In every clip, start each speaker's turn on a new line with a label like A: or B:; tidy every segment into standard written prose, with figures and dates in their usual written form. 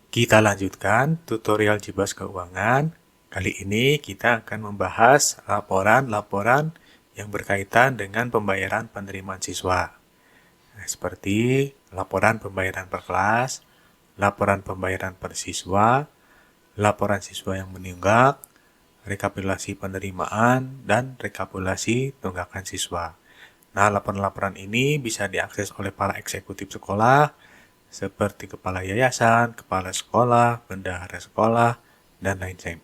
A: Kita lanjutkan tutorial Jibas Keuangan. Kali ini kita akan membahas laporan-laporan yang berkaitan dengan pembayaran penerimaan siswa. Nah, seperti laporan pembayaran per kelas, laporan pembayaran per siswa, laporan siswa yang menunggak, rekapitulasi penerimaan, dan rekapitulasi tunggakan siswa. Nah, laporan-laporan ini bisa diakses oleh para eksekutif sekolah, seperti kepala yayasan, kepala sekolah, bendahara sekolah, dan lain-lain.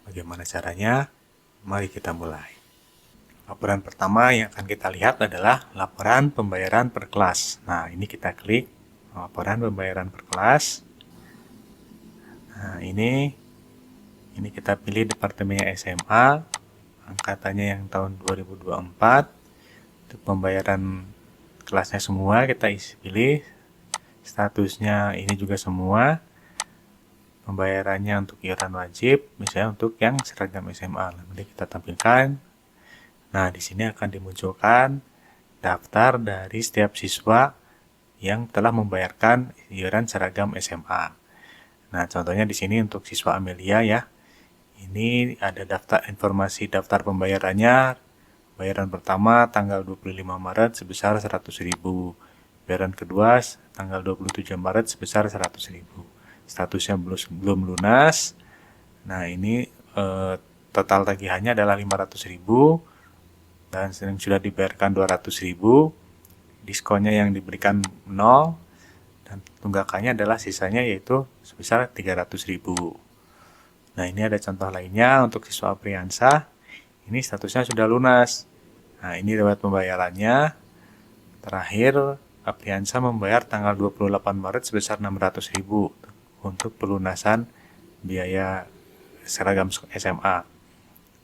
A: Bagaimana caranya? Mari kita mulai. Laporan pertama yang akan kita lihat adalah laporan pembayaran per kelas. Nah, ini kita klik laporan pembayaran per kelas. Nah, ini kita pilih departemennya SMA, angkatannya yang tahun 2024. Untuk pembayaran kelasnya semua kita pilih. Statusnya ini juga semua. Pembayarannya untuk iuran wajib, misalnya untuk yang seragam SMA. Nanti kita tampilkan. Nah, di sini akan dimunculkan daftar dari setiap siswa yang telah membayarkan iuran seragam SMA. Nah, contohnya di sini untuk siswa Amelia ya. Ini ada informasi daftar pembayarannya. Bayaran pertama tanggal 25 Maret sebesar 100.000. Bayaran kedua tanggal 27 Maret sebesar 100.000. Statusnya belum lunas. Nah, ini total tagihannya adalah 500.000 dan yang sudah dibayarkan 200.000. Diskonnya yang diberikan 0 dan tunggakannya adalah sisanya yaitu sebesar 300.000. Nah, ini ada contoh lainnya untuk siswa Apriansa. Ini statusnya sudah lunas. Nah, ini riwayat pembayarannya. Terakhir, Apriansa membayar tanggal 28 Maret sebesar 600.000 untuk pelunasan biaya seragam SMA.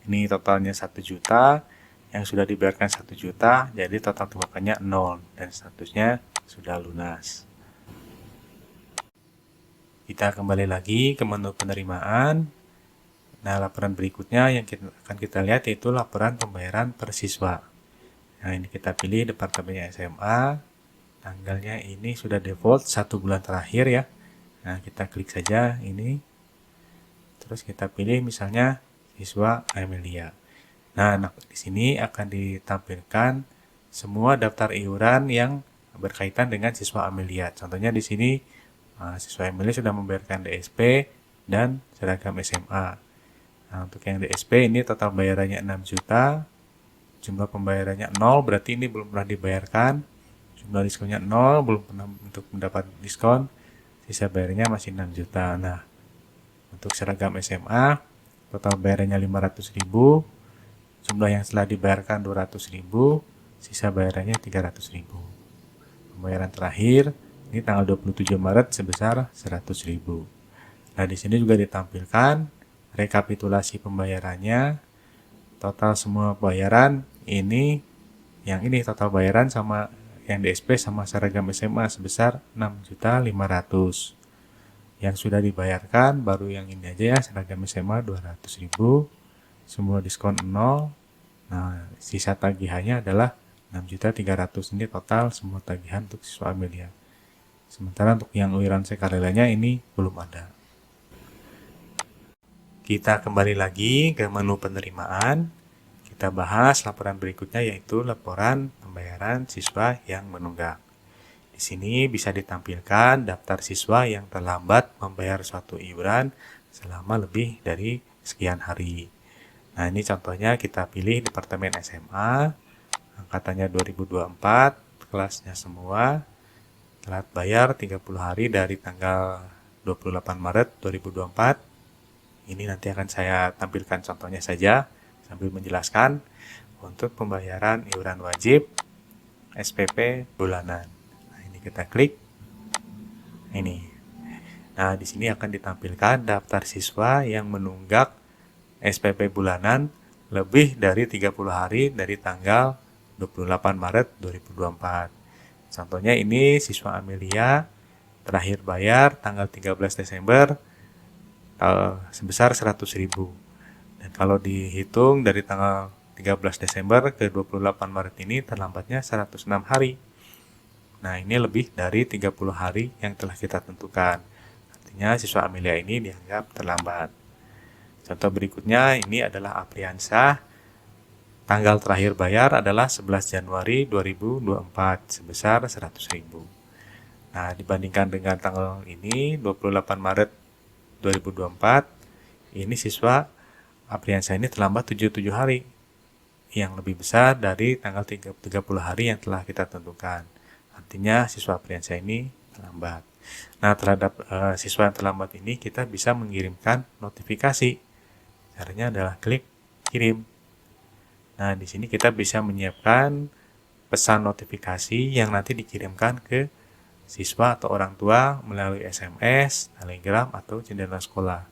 A: Ini totalnya 1 juta, yang sudah dibayarkan 1 juta, jadi total tunggakannya 0 dan statusnya sudah lunas. Kita kembali lagi ke menu penerimaan. Nah, laporan berikutnya yang akan kita lihat yaitu laporan pembayaran per siswa. Nah, ini kita pilih departemennya SMA. Tanggalnya ini sudah default 1 bulan terakhir ya. Nah, kita klik saja ini. Terus kita pilih misalnya siswa Amelia. Nah, di sini akan ditampilkan semua daftar iuran yang berkaitan dengan siswa Amelia. Contohnya di sini siswa Amelia sudah membayarkan DSP dan seragam SMA. Nah, untuk yang DSP ini total bayarannya 6 juta. Jumlah pembayarannya 0, berarti ini belum pernah dibayarkan. Jumlah diskonnya 0, belum pernah untuk mendapat diskon. Sisa bayarnya masih 6 juta. Nah, untuk seragam SMA, total bayarannya 500.000. Jumlah yang telah dibayarkan 200.000, sisa bayarannya 300.000. Pembayaran terakhir, ini tanggal 27 Maret sebesar 100.000. Nah, di sini juga ditampilkan rekapitulasi pembayarannya. Total semua bayaran ini, yang ini total bayaran sama yang DSP sama seragam SMA sebesar 6.500.000. Yang sudah dibayarkan baru yang ini aja ya, seragam SMA 200.000. Semua diskon 0. Nah, sisa tagihannya adalah 6.300.000. Ini total semua tagihan untuk siswa Amelia. Sementara untuk yang iuran sukarelanya ini belum ada. Kita kembali lagi ke menu penerimaan. Kita bahas laporan berikutnya yaitu laporan pembayaran siswa yang menunggak. Di sini bisa ditampilkan daftar siswa yang terlambat membayar suatu iuran selama lebih dari sekian hari. Nah, ini contohnya kita pilih departemen SMA, angkatannya 2024, kelasnya semua, telat bayar 30 hari dari tanggal 28 Maret 2024. Ini nanti akan saya tampilkan contohnya saja sambil menjelaskan untuk pembayaran iuran wajib SPP bulanan. Nah, ini kita klik. Ini. Nah, di sini akan ditampilkan daftar siswa yang menunggak SPP bulanan lebih dari 30 hari dari tanggal 28 Maret 2024. Contohnya ini siswa Amelia terakhir bayar tanggal 13 Desember sebesar 100.000. Dan kalau dihitung dari tanggal 13 Desember ke 28 Maret ini terlambatnya 106 hari. Nah, ini lebih dari 30 hari yang telah kita tentukan. Artinya siswa Amelia ini dianggap terlambat. Contoh berikutnya ini adalah Apriansah. Tanggal terakhir bayar adalah 11 Januari 2024 sebesar 100.000. Nah, dibandingkan dengan tanggal ini 28 Maret 2024, ini siswa Apriansah ini terlambat 77 hari, yang lebih besar dari tanggal 30 hari yang telah kita tentukan. Artinya siswa Apriansah ini terlambat. Nah, terhadap siswa yang terlambat ini kita bisa mengirimkan notifikasi. Caranya adalah klik kirim. Nah, di sini kita bisa menyiapkan pesan notifikasi yang nanti dikirimkan ke siswa atau orang tua melalui SMS, Telegram, atau jendela sekolah.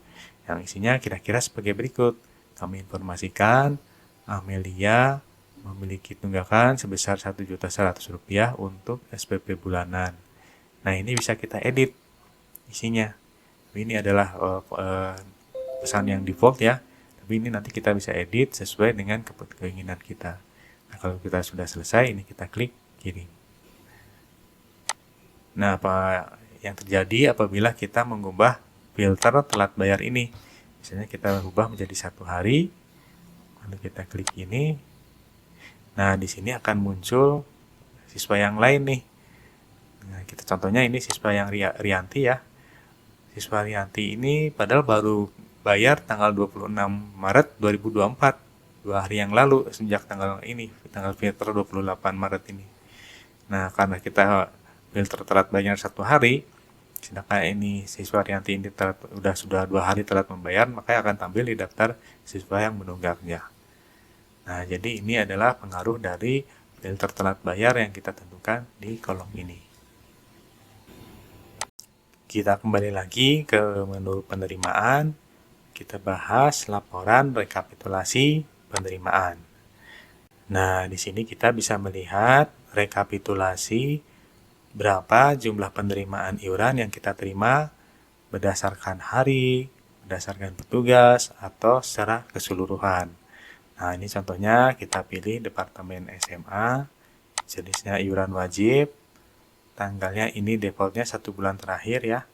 A: Yang isinya kira-kira sebagai berikut. Kami informasikan Amelia memiliki tunggakan sebesar Rp1.100.000 untuk SPP bulanan. Nah, ini bisa kita edit isinya. Ini adalah pesan yang default ya. Tapi ini nanti kita bisa edit sesuai dengan keinginan kita. Nah, kalau kita sudah selesai, ini kita klik kirim. Nah, apa yang terjadi apabila kita mengubah filter telat bayar ini? Misalnya kita ubah menjadi 1 hari, lalu kita klik ini. Nah, di sini akan muncul siswa yang lain nih. Nah, kita contohnya ini siswa yang Rianti ya. Siswa Rianti ini padahal baru bayar tanggal 26 Maret 2024, 2 hari yang lalu sejak tanggal ini, tanggal filter 28 Maret ini. Nah, karena kita filter telat bayar 1 hari, sedangkan ini siswa Rianti ini sudah 2 hari telat membayar, maka akan tampil di daftar siswa yang menunggaknya. Nah, jadi ini adalah pengaruh dari filter telat bayar yang kita tentukan di kolom ini. Kita kembali lagi ke menu penerimaan. Kita bahas laporan rekapitulasi penerimaan. Nah, di sini kita bisa melihat rekapitulasi berapa jumlah penerimaan iuran yang kita terima berdasarkan hari, berdasarkan petugas, atau secara keseluruhan. Nah, ini contohnya kita pilih Departemen SMA, jenisnya iuran wajib, tanggalnya ini defaultnya 1 bulan terakhir ya.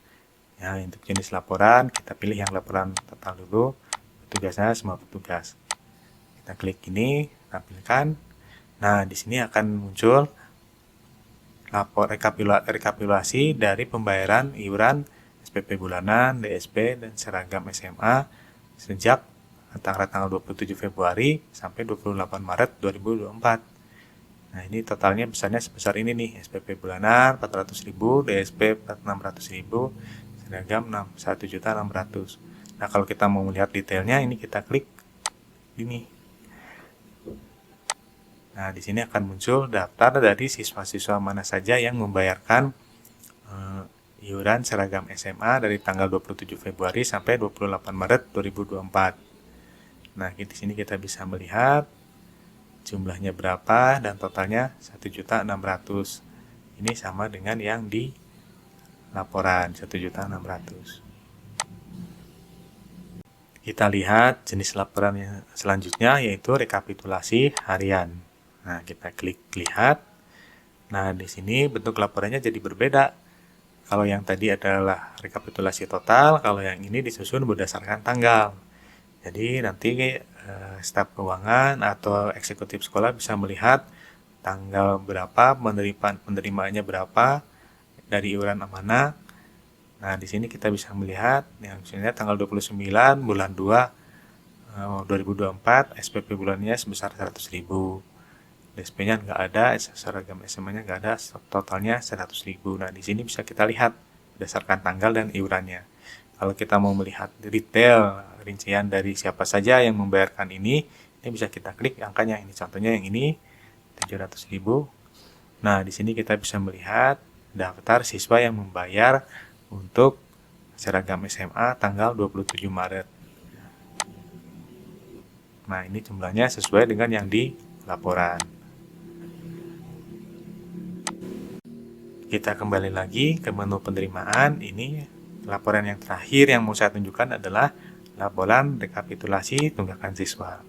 A: Ya, untuk jenis laporan, kita pilih yang laporan total dulu, petugasnya semua petugas. Kita klik ini, tampilkan. Nah, di sini akan muncul rekapitulasi dari pembayaran iuran SPP bulanan, DSP, dan seragam SMA sejak tanggal 27 Februari sampai 28 Maret 2024. Nah, ini totalnya besarnya sebesar ini nih, SPP bulanan 400.000, DSP 600.000, seragam 1.600.000. Nah, kalau kita mau melihat detailnya, ini kita klik ini. Nah, di sini akan muncul daftar dari siswa-siswa mana saja yang membayarkan iuran seragam SMA dari tanggal 27 Februari sampai 28 Maret 2024. Nah, di sini kita bisa melihat jumlahnya berapa dan totalnya 1.600.000. Ini sama dengan yang di laporan 1.600.000. Kita lihat jenis laporan yang selanjutnya yaitu rekapitulasi harian. Nah, kita klik lihat. Nah, di sini bentuk laporannya jadi berbeda. Kalau yang tadi adalah rekapitulasi total, kalau yang ini disusun berdasarkan tanggal. Jadi nanti staf keuangan atau eksekutif sekolah bisa melihat tanggal berapa, penerimaannya berapa dari iuran amanah. Nah, di sini kita bisa melihat yang misalnya tanggal 29 bulan 2 2024 SPP bulannya sebesar 100.000. DSP-nya nggak ada, seragam SMA-nya nggak ada, totalnya 100.000. Nah, di sini bisa kita lihat berdasarkan tanggal dan iurannya. Kalau kita mau melihat detail rincian dari siapa saja yang membayarkan ini bisa kita klik angkanya. Ini contohnya yang ini 700.000. Nah, di sini kita bisa melihat daftar siswa yang membayar untuk seragam SMA tanggal 27 Maret. Nah, ini jumlahnya sesuai dengan yang di laporan. Kita kembali lagi ke menu penerimaan. Ini laporan yang terakhir yang mau saya tunjukkan adalah laporan rekapitulasi tunggakan siswa.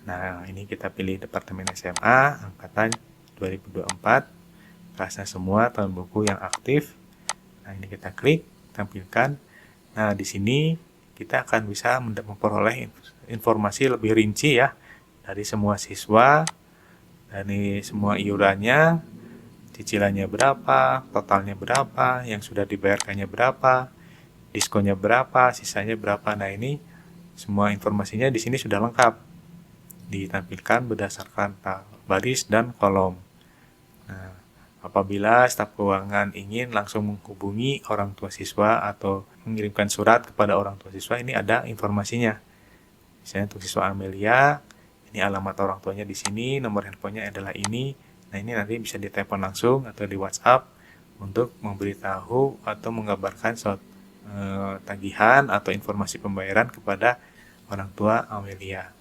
A: Nah, ini kita pilih Departemen SMA angkatan 2024, kelasnya semua tahun buku yang aktif. Nah, ini kita klik. tampilkan. Nah, di sini kita akan bisa memperoleh informasi lebih rinci ya dari semua siswa, dari semua iurannya, cicilannya berapa, totalnya berapa, yang sudah dibayarkannya berapa, diskonnya berapa, sisanya berapa. Nah, ini semua informasinya di sini sudah lengkap, ditampilkan berdasarkan baris dan kolom. Nah, apabila staf keuangan ingin langsung menghubungi orang tua siswa atau mengirimkan surat kepada orang tua siswa, ini ada informasinya. Misalnya untuk siswa Amelia, ini alamat orang tuanya di sini, nomor handphonenya adalah ini. Nah, ini nanti bisa ditelepon langsung atau di WhatsApp untuk memberitahu atau mengabarkan tagihan atau informasi pembayaran kepada orang tua Amelia.